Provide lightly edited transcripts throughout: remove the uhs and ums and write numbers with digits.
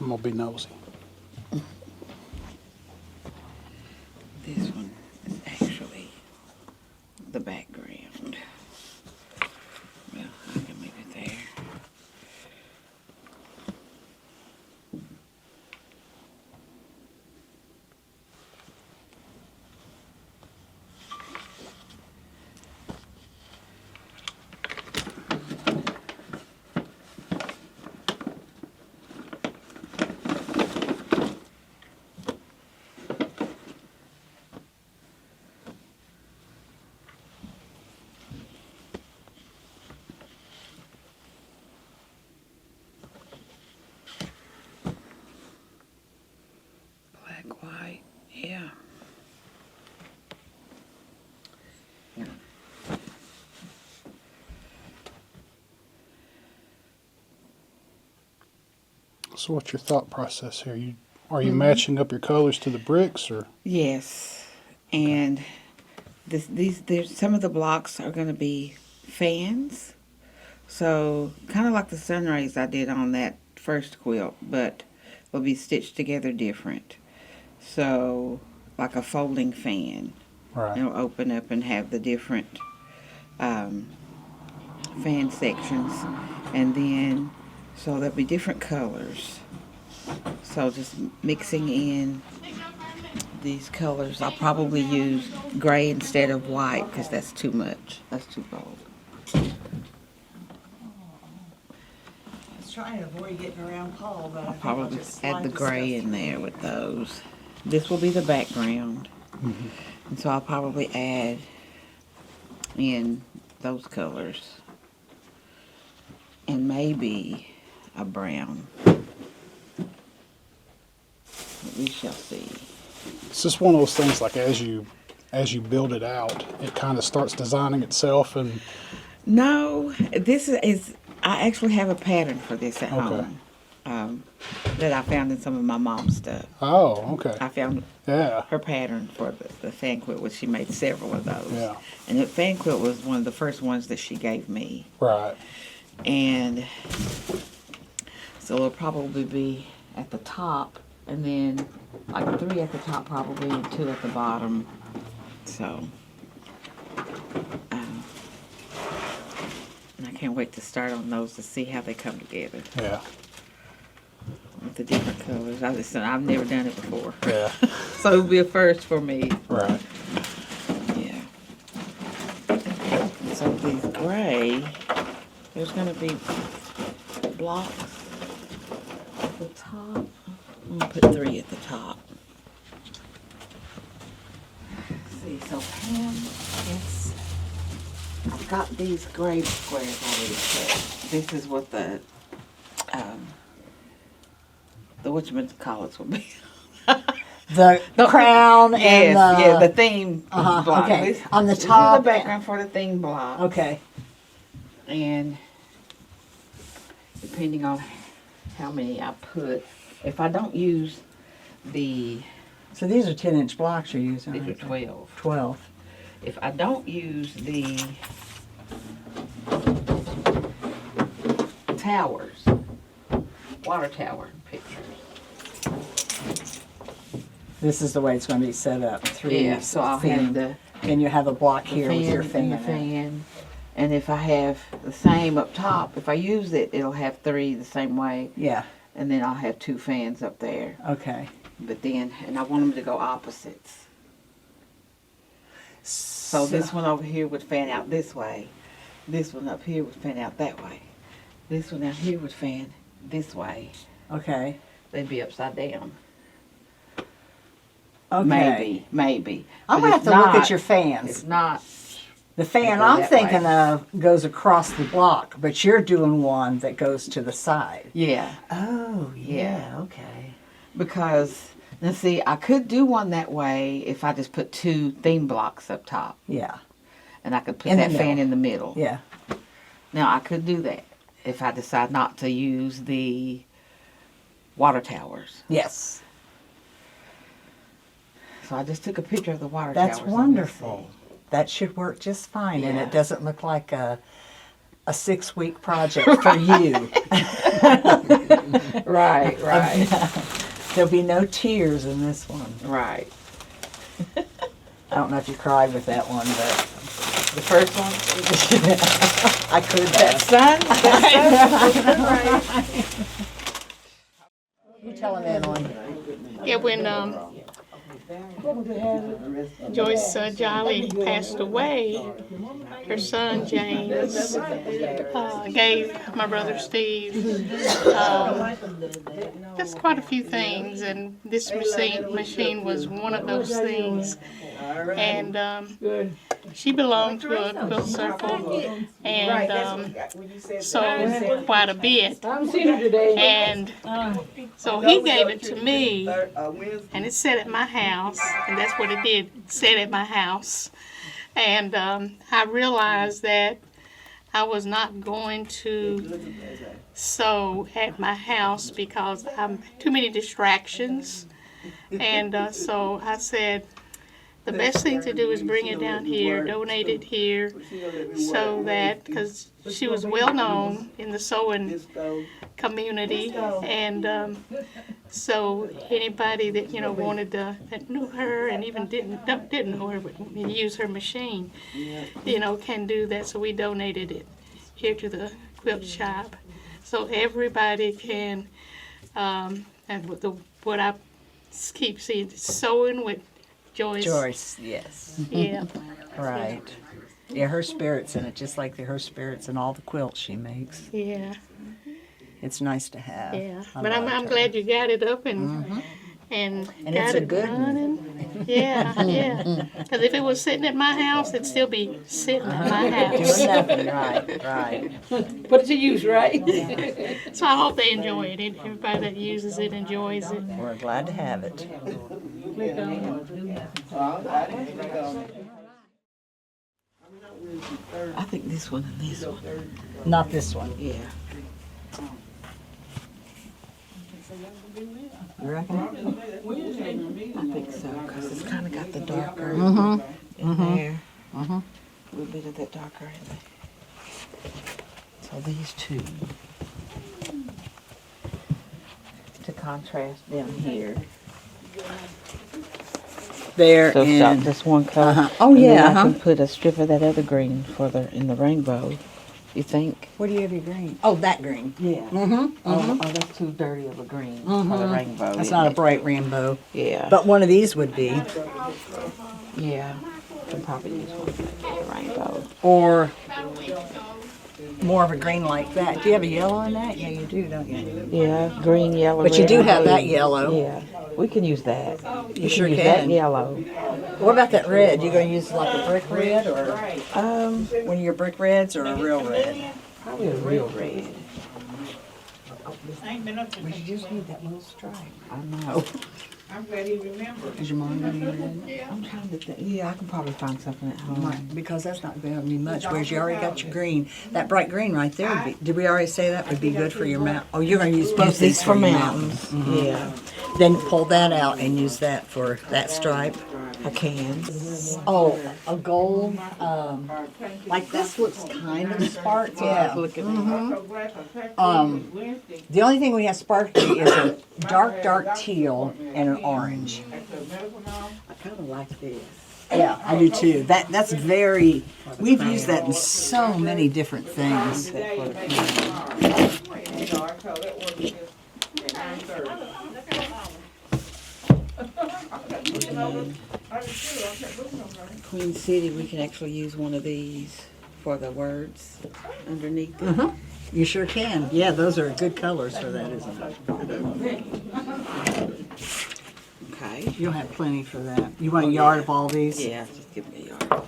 I'm going to be nosy. This one is actually the background. Well, I can leave it there. Black, white, yeah. So what's your thought process here? Are you matching up your colors to the bricks, or? Yes, and there's some of the blocks are going to be fans, so kind of like the sun rays I did on that first quilt, but will be stitched together different. So like a folding fan, Right. it'll open up and have the different fan sections, and then so there'll be different colors. So just mixing in these colors. I'll probably use gray instead of white because that's too much. That's too bold. I was trying to avoid getting around Paul, but I I'll think I'll probably just add slide the gray stuff in there with those. This will be the background. And so I'll probably add in those colors. And maybe a brown. We shall see. It's just one of those things, like as you build it out, it kind of starts designing itself. And No, this is I actually have a pattern for this at Okay. home that I found in some of my mom's stuff. oh, okay. I found Yeah. her pattern for the fan quilt, which she made several of those. Yeah. And the fan quilt was one of the first ones that she gave me. Right. And so it'll probably be at the top, and then like 3 at the top probably, and 2 at the bottom. So, and I can't wait to start on those to see how they come together Yeah. with the different colors. I've never done it before. Yeah. So it'll be a first for me. Right. Yeah. So these gray, there's going to be blocks at the top. I'm going to put 3 at the top. Let's see, so Pam, yes, I've got these gray squares already cut. This is what the whatchamacallits will be. The crown and Yes, the... yeah, the theme block. okay. This- On the this is top. the background for the theme block. Okay. And depending on how many I put, if I don't use the, So these are 10-inch blocks you're using. these are aren't they? 12. 12. If I don't use the towers, water tower pictures. This is the way it's going to be set up. 3 Yeah, so I'll thin. have the And you have a block the here with your fan fan. and the fan. And if I have the same up top, if I use it, it'll have 3 the same way. Yeah. And then I'll have 2 fans up there. Okay. But then, and I want them to go opposites. So this one over here would fan out this way. This one up here would fan out that way. This one out here would fan this way. Okay. They'd be upside down. Okay. Maybe. I'm But going to if have to look not- at your fans. If not, The fan go I'm that thinking way. of goes across the block, but you're doing one that goes to the side. yeah. Oh, Yeah. okay. Because, now see, I could do one that way if I just put 2 theme blocks up top. Yeah. And I could put In the that fan middle. in the middle. Yeah. Now, I could do that if I decide not to use the water towers. Yes. So I just took a picture of the water That's towers. wonderful. That should work just fine, and Yeah. it doesn't look like a a 6-week project for you. Right, right, There'll be no tears in this one. right. I don't know if you cried with that one, but The first one? I could That have. sun? You tell him, Emily. Yeah, when Joyce Jolly passed away, her son James gave my brother Steve just quite a few things, and this machine was one of those things. And she belonged to a quilt circle and sold quite a bit. And so he gave it to me, and it sat at my house, and that's what it did, it sat at my house. And I realized that I was not going to sew at my house because I'm too many distractions. And so I said, the best thing to do is bring it down here, donate it here, so that, because she was well known in the sewing community, and so anybody that wanted to, that knew her and even didn't know her but use her machine, can do that. So we donated it here to the quilt shop, so everybody can. And what I keep seeing, sewing with Joyce. Joyce, yes. Yeah. Right. Yeah, her spirit's in it, just like her spirit's in all the quilts she makes. Yeah. It's nice to have. Yeah. I But I'm liked her. glad you got it up and And got it's a it good one. running. Yeah, yeah. Because if it was sitting at my house, it'd still be sitting at my house. Doing nothing, right, right. Put it to use, right? So I hope they enjoy it. Everybody that uses it enjoys it. We're glad to have it. I think this one and this one. Not this one. Yeah. You reckon? I think so, because it's kind of got the darker in there. A little bit of that darker in there. So these two. To contrast down here. There So stop and this one color. Oh, and then yeah, I can put a strip of that other green for in the rainbow. You think? where do you have your green? Oh, that green. Yeah. Oh, that's too dirty of a green for the rainbow. That's isn't not a it? bright rainbow. Yeah. But one of these would be. Yeah. Can probably use one for the rainbow. Or more of a green like that. Do you have a yellow in that? Yeah, you do, don't you? Yeah, green, yellow. But you red, do and have blue. that yellow. Yeah, we can use that. You sure use can. that yellow. What about that red? You gonna use like a brick red or Um, one of your brick reds or a real red? probably a real red. We just need that little stripe. I know. Is your mom gonna use red? I'm trying to think. Yeah, I can probably find something at home. Right, because that's not gonna be much, whereas you already got your green. That bright green right there would be, did we already say that would be good for your mount? Oh, you're gonna use both Use these for your mountains. Yeah, Then pull that out and use that for that stripe. I can. Oh, a gold, like this looks kind of sparkly. Yeah. The only thing we have sparkly is a dark teal and an orange. I kind of like this. Yeah, I do too. That's very, we've used that in so many different things. Queen City, we can actually use one of these for the words underneath it. You sure can. Yeah, those are good colors for that, isn't it? Okay. You'll have plenty for that. You want a yard of all these? Yeah, just give me a yard.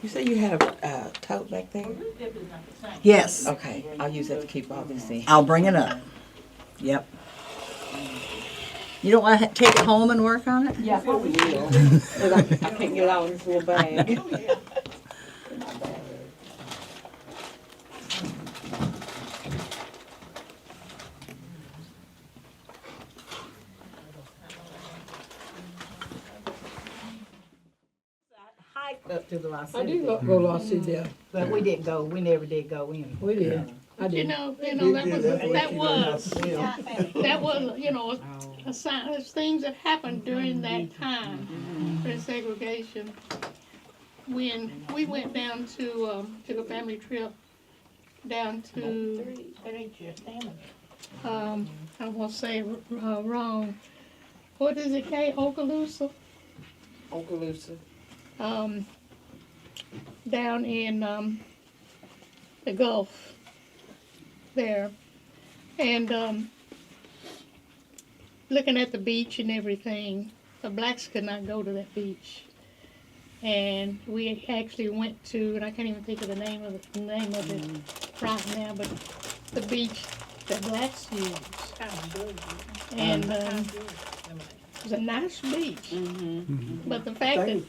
You say you had a tote back there? Yes. Okay, I'll use that to keep all this in. I'll bring it up. Yep. You don't want to take it home and work on it? Yeah, I probably will. 'Cause I can't get it out in this little bag. High up to the La I Citadel. did go La Citadel. But we didn't go, we never did go in. We did. I You did. know, that was, you know, a sign of things that happened during that time, during segregation. When we went down to, took a family trip down to, I won't say wrong. What is it, Kay? Okaloosa? Okaloosa. Down in the Gulf there, and looking at the beach and everything. The blacks could not go to that beach, and we actually went to, and I can't even think of the name of it right now, but the beach that blacks use, and it was a nice beach. But the fact that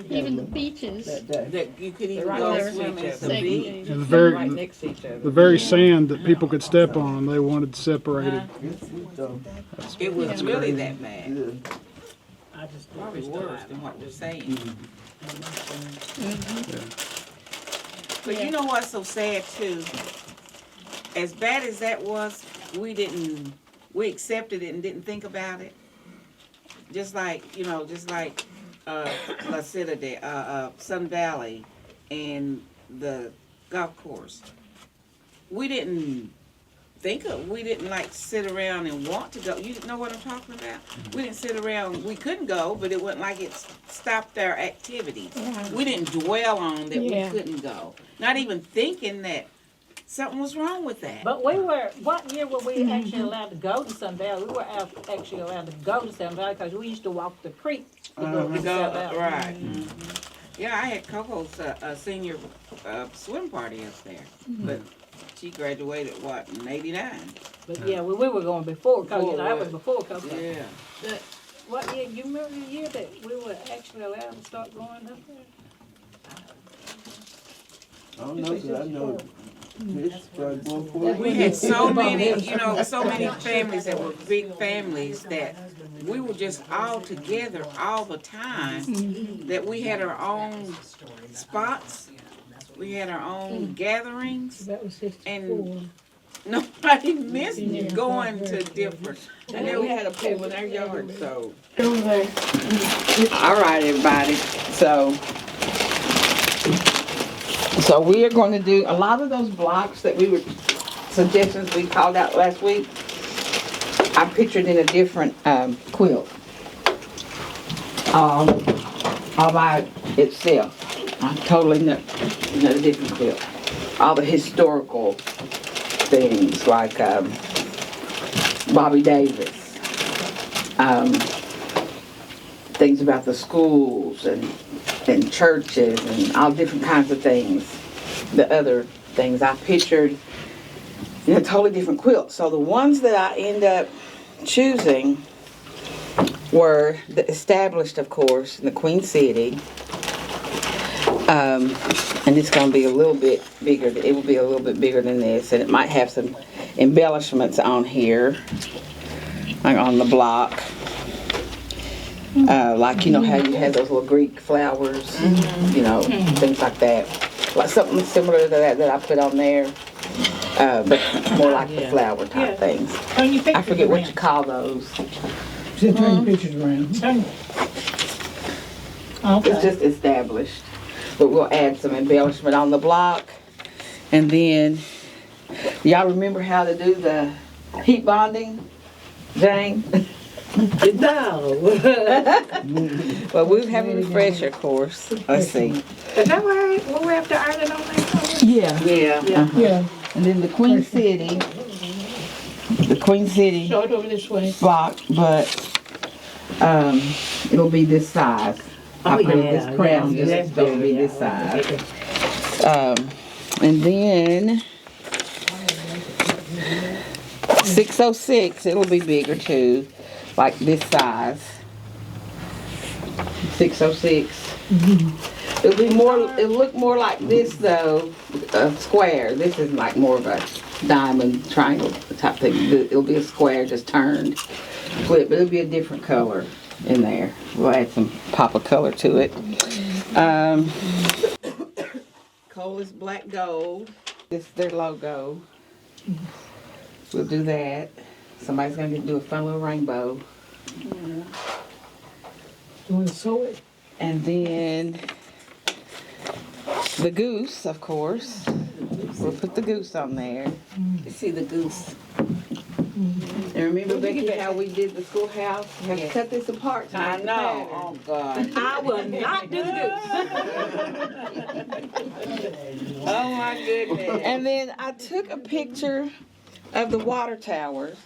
even the beaches That you could even Right go next to swimming each at other. the beach. segregated. And the Right very, next to each other. the very sand that people could step on, they wanted separated. It was Yeah. really that bad. I just Probably worse than what we're saying. But you know what's so sad too? As bad as that was, we accepted it and didn't think about it. Just like, La Citadel, Sun Valley, and the golf course. We didn't like sit around and want to go. You know what I'm talking about? We didn't sit around, we couldn't go, but it wasn't like it stopped our activities. We didn't dwell on that Yeah. we couldn't go. Not even thinking that something was wrong with that. But what year were we actually allowed to go to Sun Valley? We were actually allowed to go to Sun Valley because we used to walk the creek to go to Sun Valley. Right. Yeah, I had Coco's senior swim party up there, but she graduated in '89. But yeah, we were going before Coco. I was before Coco. Yeah. But what year, you remember the year that we were actually allowed to start going up there? I don't know, 'cause I know this started going forward. We had so many families that were big families that we were just all together all the time, that we had our own spots, we had our own gatherings, That was 64. and nobody missed going to different. And then we had a pool in our yard, so. All right, everybody, so we are going to do a lot of those blocks that suggestions we called out last week. I pictured in a different quilt, all by itself. Totally another different quilt. All the historical things like Bobby Davis, things about the schools and churches and all different kinds of things. The other things I pictured in a totally different quilt. So the ones that I end up choosing were the established, of course, in the Queen City. And it's going to be a little bit bigger. It will be a little bit bigger than this, and it might have some embellishments on here, like on the block. Like, you know how you have those little Greek flowers, you know, things like that. Like something similar to that I put on there, but more like the flower type things. I forget what you call those. Just turn the pictures around. It's just established. But we'll add some embellishment on the block. And then, y'all remember how to do the heat bonding, Jane? No. Well, we'll have a refresher course. Let's see. Is that what we have to iron it on there? Yeah. Yeah. And then the Queen City Show it over this way. block, but it'll be this size. I put this crown just gonna be this size. And then 606, it'll be bigger too, like this size. 606. It'll look more like this though, a square. This is like more of a diamond triangle type thing. It'll be a square just turned, flip, but it'll be a different color in there. We'll add some pop of color to it. Coal is black gold. This is their logo. We'll do that. Somebody's gonna do a fun little rainbow. You wanna sew it? And then the goose, of course. We'll put the goose on there. You see the goose. And remember, Becky, how we did the schoolhouse? You have to cut this apart to I make the know. pattern. Oh, God. I will not do the Oh, my goodness. And then I took a picture of the water towers.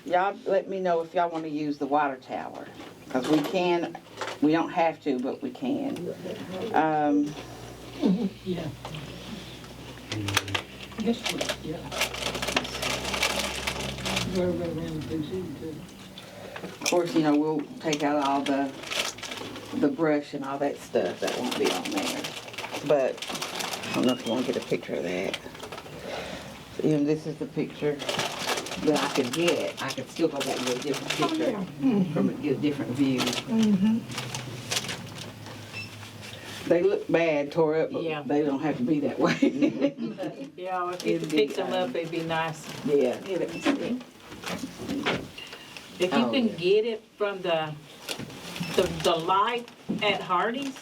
Y'all let me know if y'all want to use the water tower. Because we don't have to, but we can. Yeah. Guess what, yeah. Go right around the big city too. Of course, we'll take out all the brush and all that stuff. That won't be on there. But I don't know if you want to get a picture of that. This is the picture that I could get. I could still go back and get a different picture from get a different view. They look bad, tore up, but Yeah. they don't have to be that way. Yeah, if you could fix them up, it'd be nice. Yeah. Here, let me see. If you can get it from the light at Hardee's.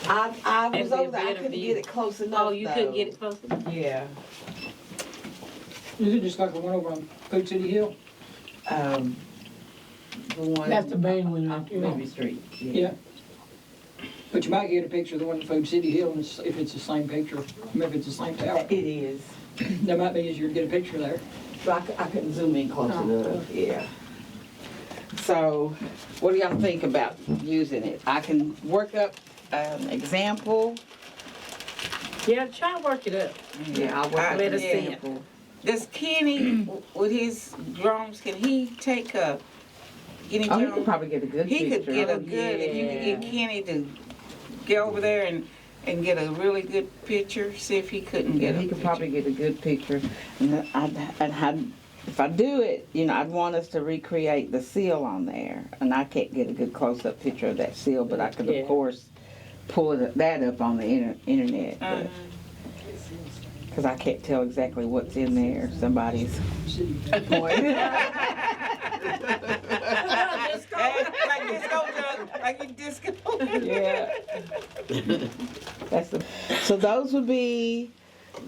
I It'd was be a over there. I better couldn't view. get it close enough. Oh, you couldn't though. get it close enough? Yeah. Is it just like the one over on Food City Hill? The one. That's the main one right there. Maybe Street. Yeah. But you might get a picture of the one in Food City Hill, and if it's the same picture, maybe it's the same tower. It is. That might be easier to get a picture there. But I couldn't zoom in close enough. Yeah. So, what do y'all think about using it? I can work up an example. Yeah, try and work it up. Yeah, I'll work up Let an us see it. example. Does Kenny, with his drums, can he take any Oh, you drum? could probably get a good He picture. could get a good, if you could get Kenny to get over there and get a really good picture, see if he couldn't Yeah, get a he could picture. probably get a good picture. And if I do it, I'd want us to recreate the seal on there. And I can't get a good close-up picture of that seal, but I could, Yeah. of course, pull that up on the internet. Because I can't tell exactly what's in there. Somebody's point. Like a disco. Yeah. So those would be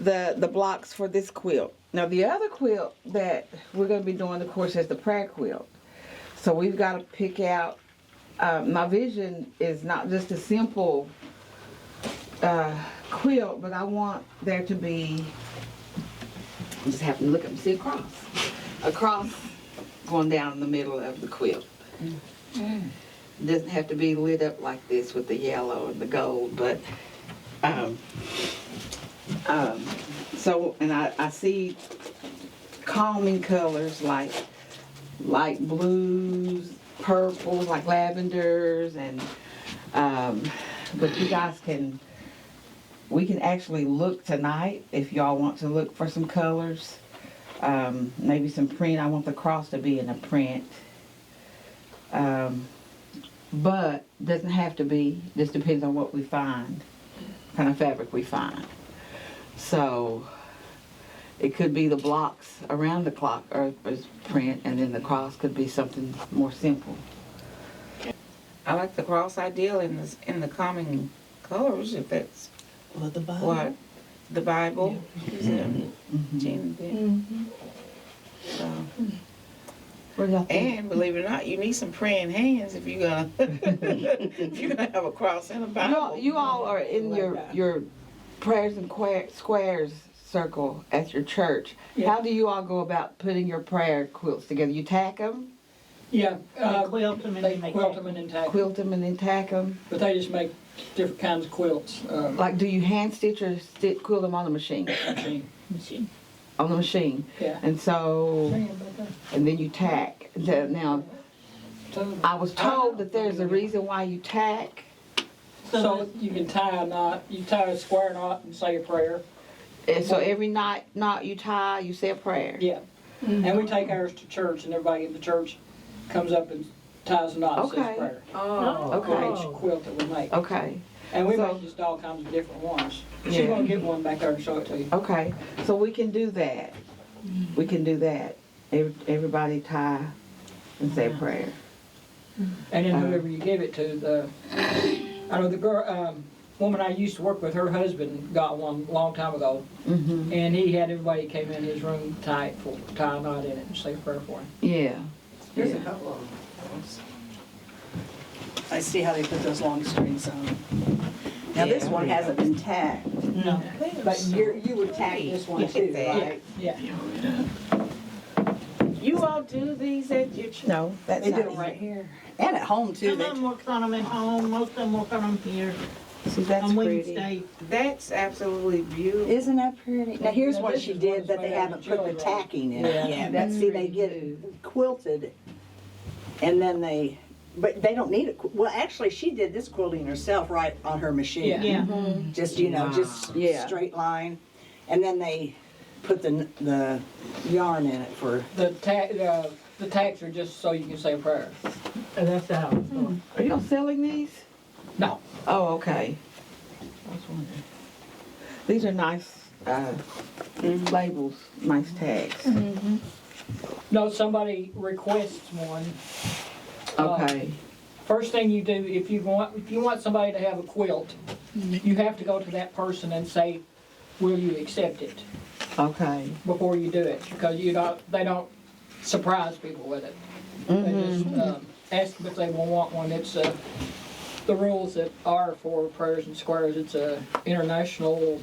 the blocks for this quilt. Now the other quilt that we're going to be doing, of course, is the prayer quilt. So we've got to pick out. My vision is not just a simple quilt, but I want there to be. I just have to look up and see a cross going down the middle of the quilt. It doesn't have to be lit up like this with the yellow and the gold, but so, and I see calming colors like light blues, purples, like lavenders, and but you guys we can actually look tonight if y'all want to look for some colors. Maybe some print. I want the cross to be in a print. But doesn't have to be. Just depends on what we find, what kind of fabric we find. So it could be the blocks around the clock or print, and then the cross could be something more simple. I like the cross ideal in the calming colors, if that's What the Bible? what the Bible is in. So, What do y'all think? and believe it or not, you need some praying hands if you're gonna if you're gonna have a cross and a Bible. You all are in your prayers and squares circle at your church. Yeah. How do you all go about putting your prayer quilts together? You tack them, Yeah. Quilt them and They make quilt them and then tack 'em. quilt them, and then tack them? But they just make different kinds of quilts. Like, do you hand stitch or quilt them on the machine? Machine. On the machine. Yeah. And so, and then you tack. Now, I was told that there's a reason why you tack. So you can tie a knot, you tie a square knot and say a prayer. And so every knot you tie, you say a prayer. Yeah. And we take ours to church, and everybody in the church comes up and ties a knot and says Okay. prayer. Oh, Okay. For each quilt that we make. Okay. And we So- make just all kinds of different ones. She's Yeah. gonna get one back there and show it to you. Okay, so we can do that. We can do that. Everybody tie and say a prayer. And then whoever you give it to, I know the girl, woman I used to work with, her husband got one a long time ago. Mm-hmm. And he had everybody came in his room tie a knot in it and say a prayer for him. Yeah. There's a Yeah. couple of them. I see how they put those long strings on. Now, this Yeah. one hasn't been tacked, No. but you would tack this one too, right? Yeah. You all do these at your no? That's They do not them right here. And at home too. Some They of them work on them at home, most of them work on them here See, that's on pretty. Wednesday. That's absolutely beautiful. Isn't that pretty? Now, here's Now, what this she is did one's that they made out haven't of put the jelly roll. tacking in it Yeah. yet. That's, see, they get it quilted, and then but they don't need it. Well, actually, she did this quilting herself right on her machine. Yeah. Yeah. Just, just Yeah. straight line. And then they put the yarn in it for, The tacks are just so you can say a prayer. And that's how it's going. Are y'all selling these? No. Oh, okay. I was wondering. These are nice labels, nice tags. No, somebody requests one. Okay. First thing you do, if you want somebody to have a quilt, you have to go to that person and say, will you accept it Okay. before you do it? Because they don't surprise people with it. They just ask them if they will want one. It's the rules that are for prayers and squares. It's a international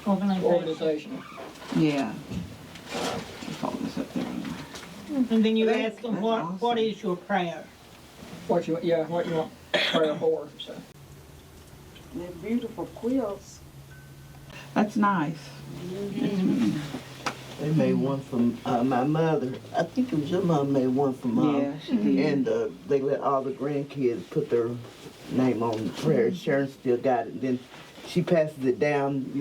organization. Yeah. Just hold this up there. And then you That- ask them, that's what awesome. is your prayer? What you want prayer for. So. They're beautiful quilts. That's nice. They made one from my mother. I think it was your mom made one for Mom. Yeah, she did. And they let all the grandkids put their name on the prayer. Sharon still got it. Then she passes it down,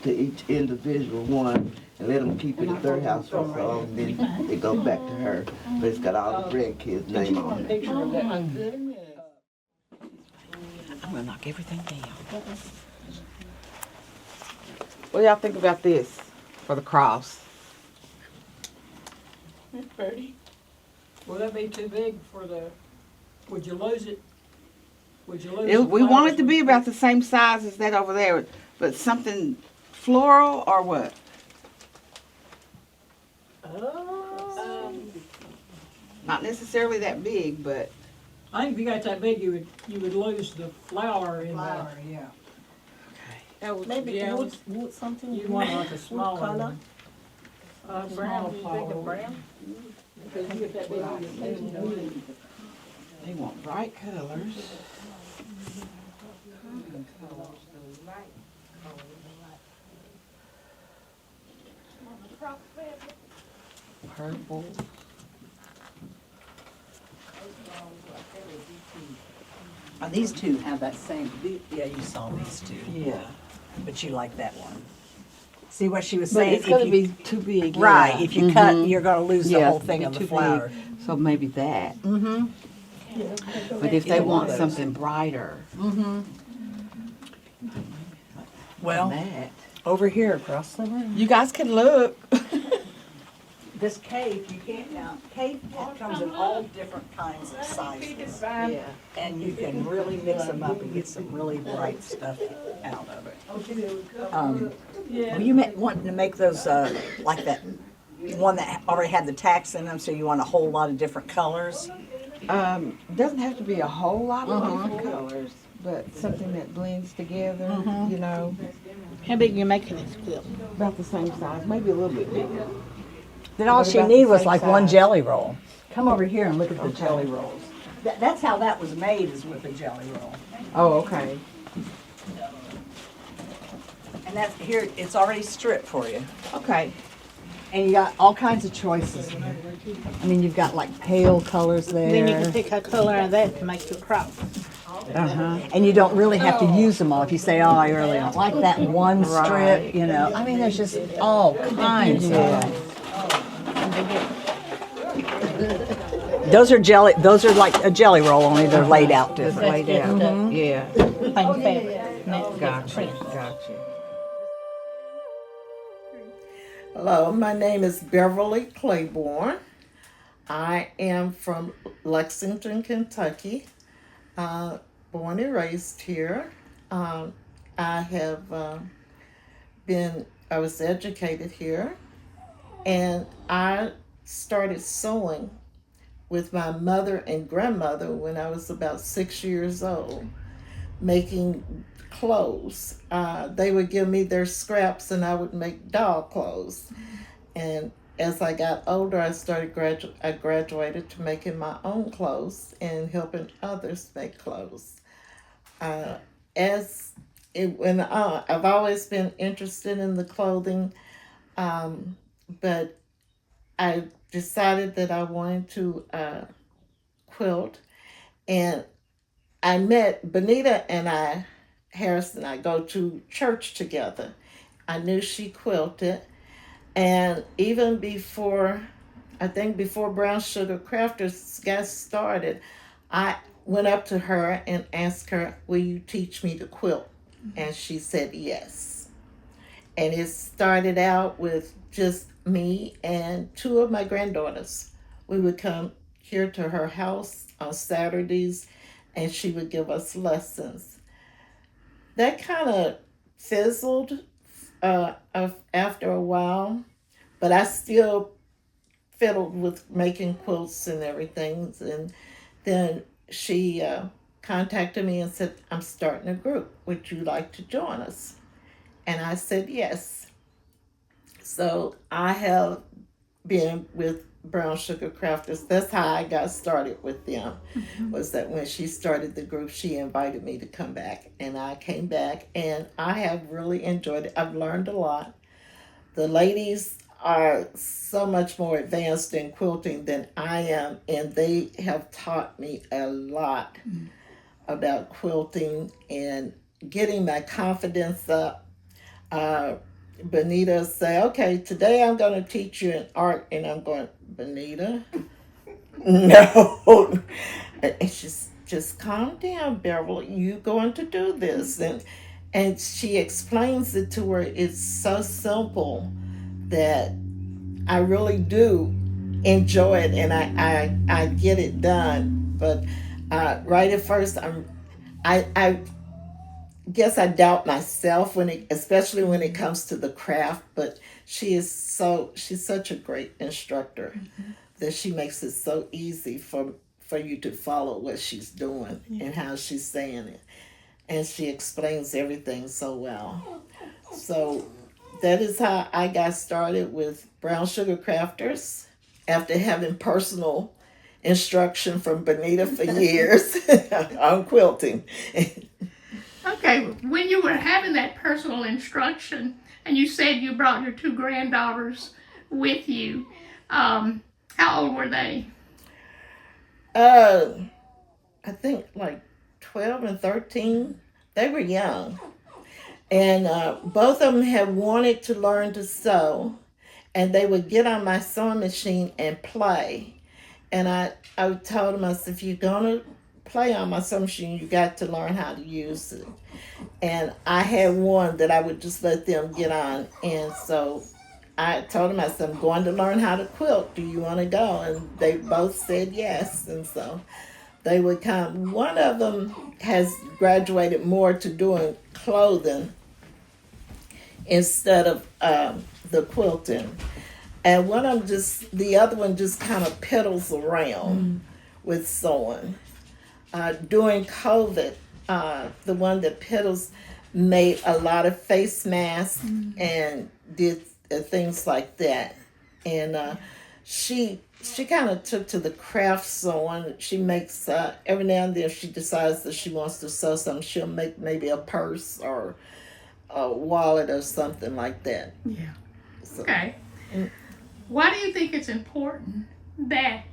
to each individual one and let them keep it at their house for so long. And then it goes back to her. But it's got all the grandkids' Did name you want a on it. picture of that? I'm gonna knock everything down. What do y'all think about this for the cross? That's pretty. Will that be too big for would you lose it? Would you lose the We want flowers it to when be you about the same size as that over there, but something floral or what? Not necessarily that big, but I think if you got that big, you would lose the flower in flower, yeah. Maybe Yeah. wood something. You want like a smaller color? one. Brown, you think of brown? Because you get that big on your face. they want bright colors. Purple. These two have that same, yeah, you saw these two, Yeah. but you like that one. See what she was But saying? it's gonna If be you- too big. Right, yeah. if you cut, Mhm. you're gonna lose the Yeah, whole thing be of the too big. flower. So maybe that. Mm-hmm. But if they Either one want of those. something brighter Mm-hmm. than Well, that. over here across the room. You guys can look. This cave, you can't now, cave comes in all different kinds of sizes. Yeah. And you can really mix them up and get some really bright stuff out of it. Were you wanting to make those like that one that already had the tacks in them, so you want a whole lot of different colors? Doesn't have to be a whole lot of different colors, but something that blends together, How big you making this quilt? about the same size, maybe a little bit bigger. Then all What she about the needed was same like one size? jelly roll. Come over here and look at the jelly rolls. That's how that was made, is with a jelly roll. Oh, okay. And that's here, it's already stripped for you. Okay. And you got all kinds of choices. I mean, you've got like pale colors there. Then you can pick a color out of that to make your cross. And you don't really have to use them all. If you say, oh, I really don't like that one strip, I mean, there's just all kinds of them. Those are jelly. Those are like a jelly roll, only they're laid out Just different. laid out. Yeah. Plain fabric. And that's Gotcha. print. Gotcha. Hello, my name is Beverly Clayborne. I am from Lexington, Kentucky. Born and raised here. I have I was educated here, and I started sewing with my mother and grandmother when I was about 6 years old, making clothes. They would give me their scraps and I would make doll clothes. And as I got older, I graduated to making my own clothes and helping others make clothes. I've always been interested in the clothing, but I decided that I wanted to quilt, and I met Benita and Harris and I go to church together. I knew she quilted, and even before Brown Sugar Crafters got started, I went up to her and asked her, "Will you teach me to quilt?" And she said yes. And it started out with just me and two of my granddaughters. We would come here to her house on Saturdays, and she would give us lessons. That kind of fizzled after a while, but I still fiddled with making quilts and everything. And then she contacted me and said, "I'm starting a group. Would you like to join us?" And I said yes. So I have been with Brown Sugar Crafters. That's how I got started with them. Was that when she started the group, she invited me to come back, and I came back, and I have really enjoyed it. I've learned a lot. The ladies are so much more advanced in quilting than I am, and they have taught me a lot about quilting and getting my confidence up. Benita say, "Okay, today I'm going to teach you an art," and I'm going, "Benita, no." And she's, "Just calm down, Beverly. You're going to do this." And she explains it to her. It's so simple that I really do enjoy it, and I get it done. But right at first, I guess I doubt myself especially when it comes to the craft, but she's such a great instructor that she makes it so easy for you to follow what she's doing and how she's saying it. And she explains everything so well. So that is how I got started with Brown Sugar Crafters after having personal instruction from Benita for years on quilting. Okay, when you were having that personal instruction, and you said you brought your two granddaughters with you, how old were they? I think like 12 and 13. They were young. And both of them had wanted to learn to sew, and they would get on my sewing machine and play. And I told them, I said, "If you're going to play on my sewing machine, you got to learn how to use it." And I had one that I would just let them get on. And so I told them, I said, "I'm going to learn how to quilt. Do you want to go?" And they both said yes. And so they would come. One of them has graduated more to doing clothing instead of the quilting. And the other one just kind of piddles around with sewing. During COVID, the one that piddles made a lot of face masks and did things like that. And she kind of took to the craft sewing. She makes, every now and then if she decides that she wants to sew something, she'll make maybe a purse or a wallet or something like that. Yeah. So, Okay. Why do you think it's important that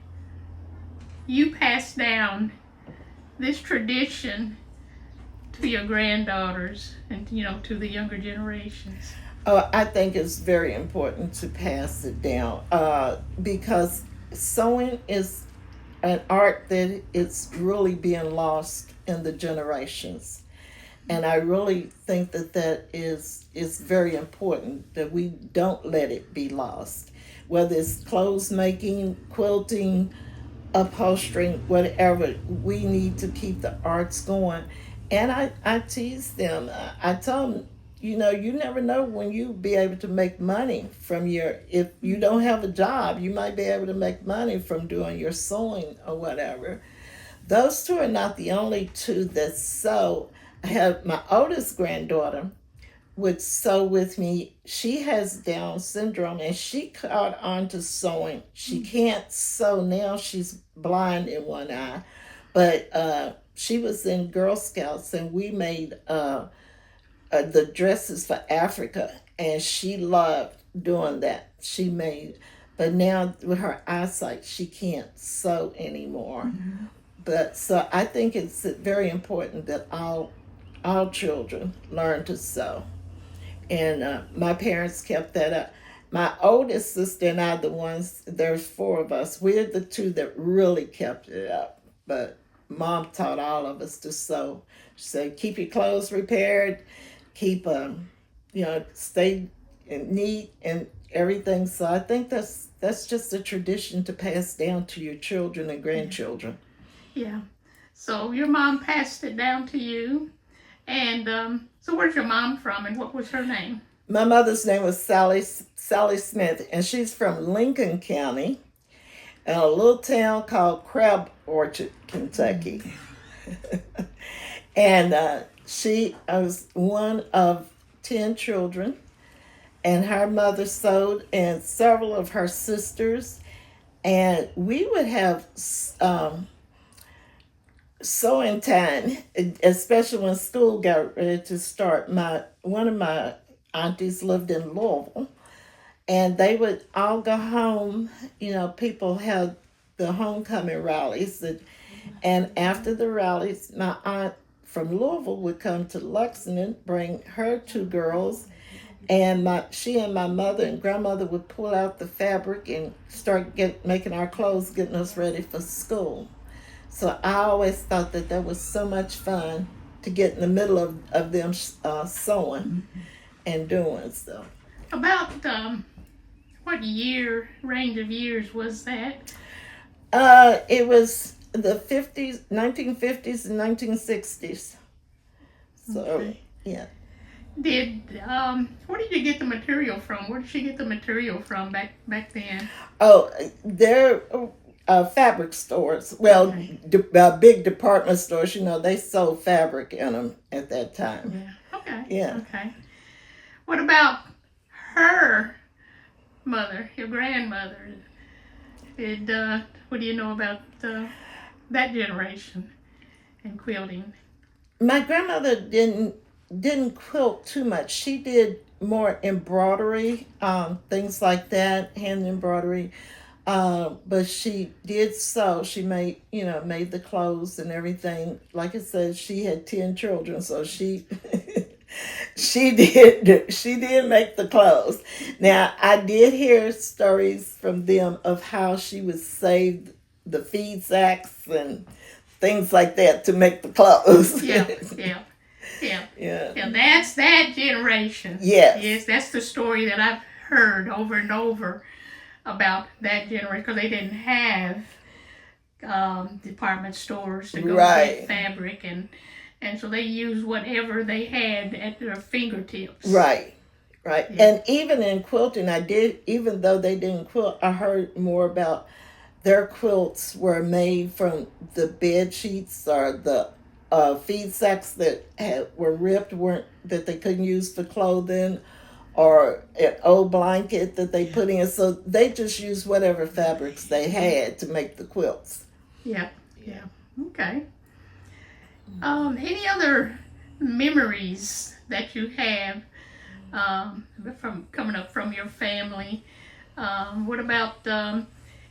you pass down this tradition to your granddaughters and, to the younger generations? I think it's very important to pass it down because sewing is an art that is really being lost in the generations. And I really think that that is very important that we don't let it be lost. Whether it's clothes making, quilting, upholstering, whatever, we need to keep the arts going. And I tease them. I tell them, you know, you never know when you be able to make money from your, if you don't have a job, you might be able to make money from doing your sewing or whatever. Those two are not the only two that sew. I have my oldest granddaughter would sew with me. She has Down syndrome and she caught on to sewing. She can't sew now. She's blind in one eye. But she was in Girl Scouts and we made the dresses for Africa. And she loved doing that. She made, but now with her eyesight, she can't sew anymore. But so I think it's very important that all children learn to sew. And my parents kept that up. My oldest sister and I, the ones, there's four of us, we're the two that really kept it up. But Mom taught all of us to sew. She said, keep your clothes repaired, keep, stay neat and everything. So I think that's just a tradition to pass down to your children and grandchildren. Yeah. So your mom passed it down to you. And so where's your mom from and what was her name? My mother's name was Sally Smith, and she's from Lincoln County, in a little town called Crab Orchard, Kentucky. And she was one of 10 children, and her mother sewed, and several of her sisters, and we would have sewing time, especially when school got ready to start. One of my aunties lived in Louisville, and they would all go home. You know, people had the homecoming rallies, and after the rallies, my aunt from Louisville would come to Lexington, bring her two girls, and she and my mother and grandmother would pull out the fabric and start making our clothes, getting us ready for school. So I always thought that was so much fun to get in the middle of them sewing and doing stuff. About what range of years was that? It was the 1950s and 1960s. So, okay. Yeah. Where did you get the material from? Where did she get the material from back then? Oh, they're fabric stores. Well, Okay. Big department stores, they sold fabric in them at that time. Yeah. Okay. Yeah. Okay. What about her mother, your grandmother? What do you know about that generation and quilting? My grandmother didn't quilt too much. She did more embroidery, things like that, hand embroidery. But she did sew. She made the clothes and everything. Like I said, she had 10 children, so she she did make the clothes. Now, I did hear stories from them of how she would save the feed sacks and things like that to make the clothes. Yeah. That's that generation. Yes, that's the story that I've heard over and over about that generation, because they didn't have department stores to go get fabric, and so they used whatever they had at their fingertips. Right. Yeah. And even in quilting, even though they didn't quilt, I heard more about their quilts were made from the bed sheets or the feed sacks that were ripped, that they couldn't use for clothing, or an old blanket that they put in. So they just used whatever fabrics they had to make the quilts. Yeah. Okay. Any other memories that you have from coming up from your family? What about can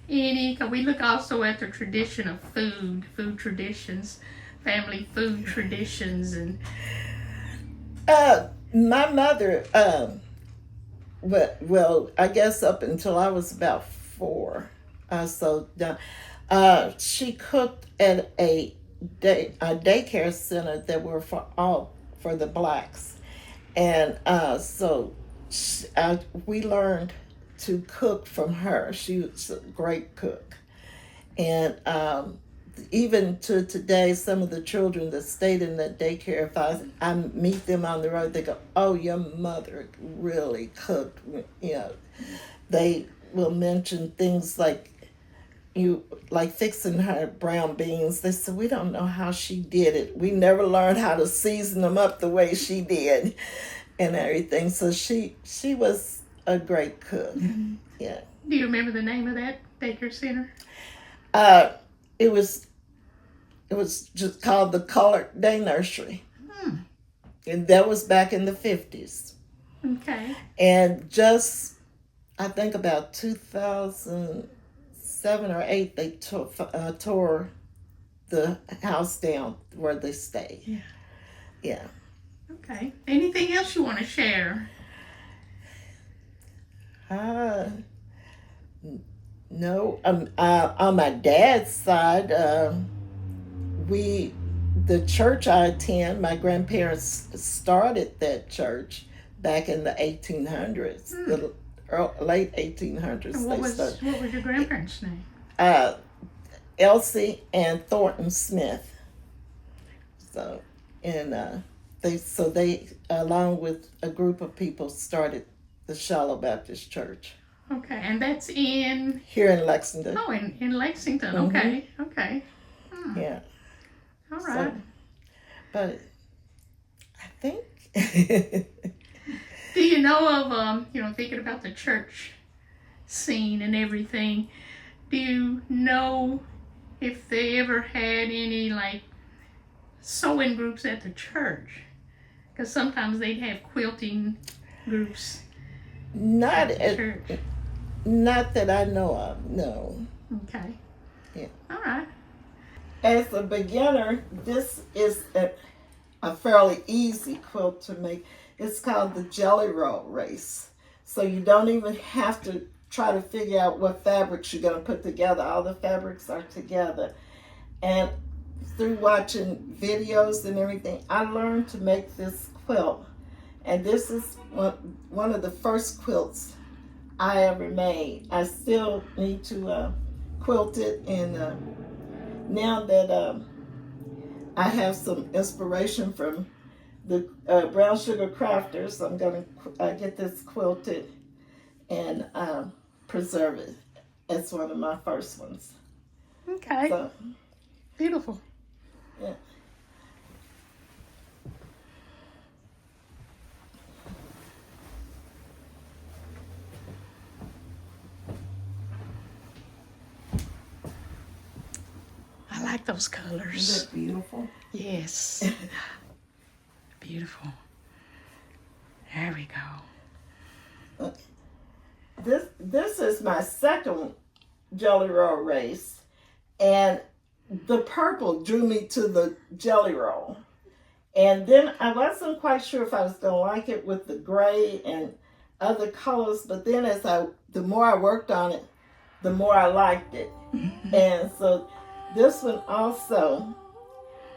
we look also at the tradition of food traditions, family food traditions, and my mother, well, I guess up until I was about 4, She cooked at a daycare center that were for the blacks, and we learned to cook from her. She was a great cook, and even to today, some of the children that stayed in that daycare, if I meet them on the road, they go, "Oh, your mother really cooked." You know, they will mention things like fixing her brown beans. They said, "We don't know how she did it. We never learned how to season them up the way she did," and everything. So she was a great cook. Mm-hmm. Yeah. Do you remember the name of that daycare center? It was just called the Colored Day Nursery. And that was back in the 50s. Okay. And just, I think about 2007 or 8, they tore the house down where they stayed. Yeah. Yeah. Okay. Anything else you want to share? No. On my dad's side, the church I attend, my grandparents started that church back in the 1800s, the late 1800s. And what was your grandparents' name? Elsie and Thornton Smith. So, and they along with a group of people started the Shiloh Baptist Church. Okay, and that's in Here in Lexington. Oh, in Lexington. Mm-hmm. Okay. Yeah. All right. So, but I think Do you know of thinking about the church scene and everything? Do you know if they ever had any like sewing groups at the church? Because sometimes they'd have quilting groups not at the church. Not that I know of. No. Okay. Yeah. All right. As a beginner, this is a fairly easy quilt to make. It's called the Jelly Roll Race. So you don't even have to try to figure out what fabrics you're going to put together. All the fabrics are together. And through watching videos and everything, I learned to make this quilt. And this is one of the first quilts I ever made. I still need to quilt it, and now that I have some inspiration from the brown sugar crafters, I'm going to get this quilted and preserve it. It's one of my first ones. Okay. So, Beautiful. yeah. I like those colors. Isn't that beautiful? Yes. Beautiful. There we go. This is my second Jelly Roll race, and the purple drew me to the Jelly Roll. And then I wasn't quite sure if I was going to like it with the gray and other colors, but then the more I worked on it, the more I liked it. And so this one also,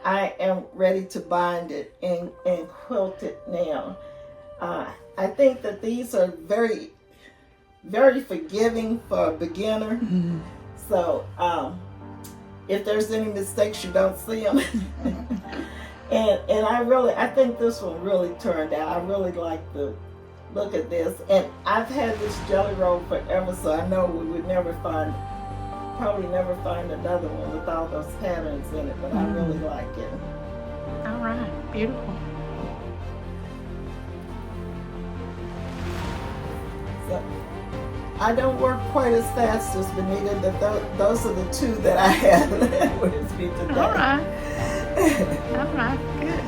I am ready to bind it and quilt it now. I think that these are very, very forgiving for a beginner. Mm-hmm. So if there's any mistakes, you don't see them. and I think this one really turned out. I really like the look at this. And I've had this Jelly Roll forever, so I know we would probably never find another one with all those patterns in it, but I really like it. All right. Beautiful. So I don't work quite as fast as Benita, but those are the two that I have with me today. All right. All right. Good.